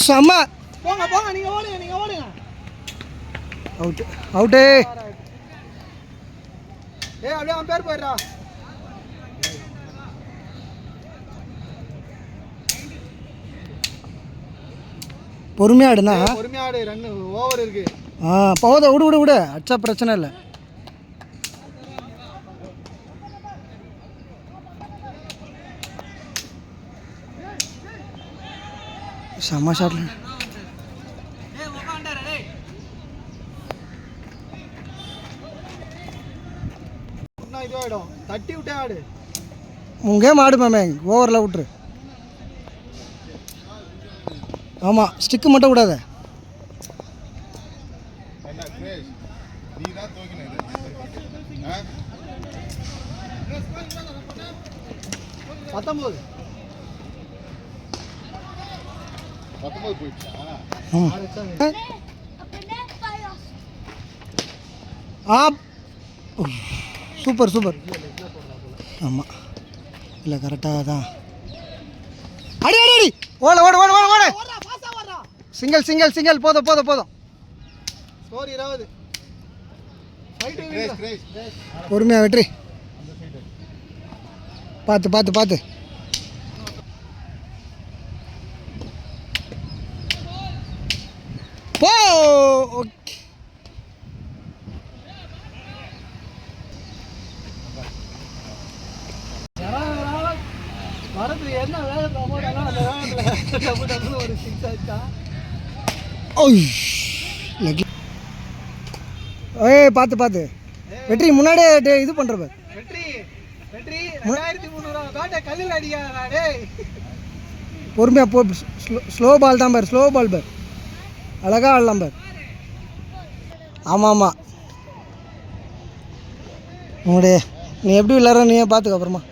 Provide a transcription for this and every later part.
செம்ம. போங்க போங்க, நீங்க ஓடுங்க, நீங்க ஓடுங்க. Out out. அப்படியே அவன் பேர் போயிடுறா. பொறுமையா ஆடுனா. பொறுமையா ஆடு, ரன் ஓவர் இருக்கு. போத விடு விடு விடு, அச்சா பிரச்சனை இல்லை. செம்ம ஷாட்ல. இதுவாயிடும், தட்டி விட்டே ஆடு. உன் கேம் ஆடு மேமே, ஓவரில் விட்டுரு. ஆமாம், ஸ்டிக்கு மட்டும் விடாத. Super super. ஆமாம், இல்லை கரெக்டாக தான். அடி அடி அடி, ஓட ஓட ஓட ஓட ஓட. சிங்கிள் சிங்கிள் சிங்கிள், போதும் போதும் போதும். பொறுமையாக வெற்றி. பார்த்து பார்த்து பார்த்து. போ. ஓகே. என்ன ஒரு சிக்ஸ் ஆச்சா. பார்த்து பார்த்து வெற்றி, முன்னாடியே இது பண்ணுறப்ப. வெற்றி வெற்றி 2300 கல்லில் அடிக்காடே. பொறுமையாக போ. ஸ்லோ பால் தான் பார், ஸ்லோ பால் பார். அழகாக ஆடலாம் பார். ஆமாம் ஆமாம், உங்களுடைய நீ எப்படி விளாட்ற நீயே பார்த்துக்க அப்புறமா.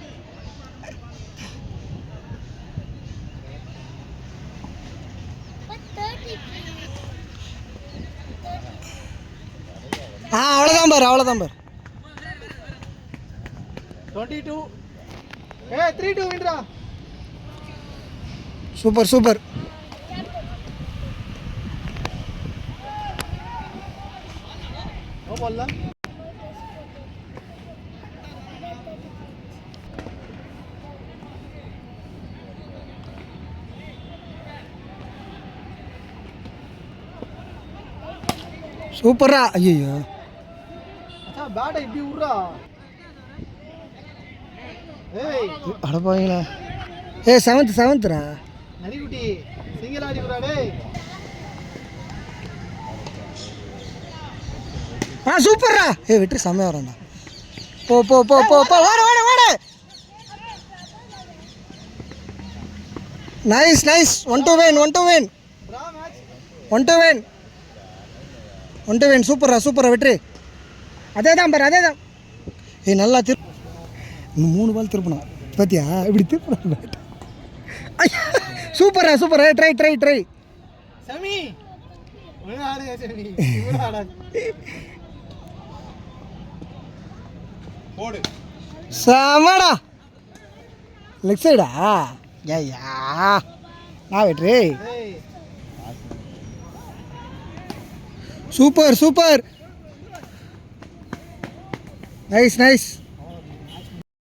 அவ்வளோதான் பார், அவ்வளோதான் பார். 22. 3-2 வின்ரா. Super super. சூப்பரா. ஐயோ பேட்டை இப்படி விட்றா. அடப்பாங்களா. செவன்த்ரா நரிக்குட்டி சிங்கிள் ஆடி விட்றா டேய். சூப்பர்ரா. வெற்றி செம்மையா வரான்டா. போ போ போ போ போ, ஓடு ஓடு ஓடு. Nice nice. 1-2 win. 1-2 win. சூப்பரா சூப்பரா வெற்றி. அதே தான் பாரு, அதே தான். நல்லா இன்னும் 3 பால் திருப்பணும் பார்த்தியா, இப்படி திருப்பணும். சூப்பரா சூப்பரா. Try try try. சமி சாமாடா. லெக் சைடா. ஐயா நான் வெற்றி. Super super. Nice nice.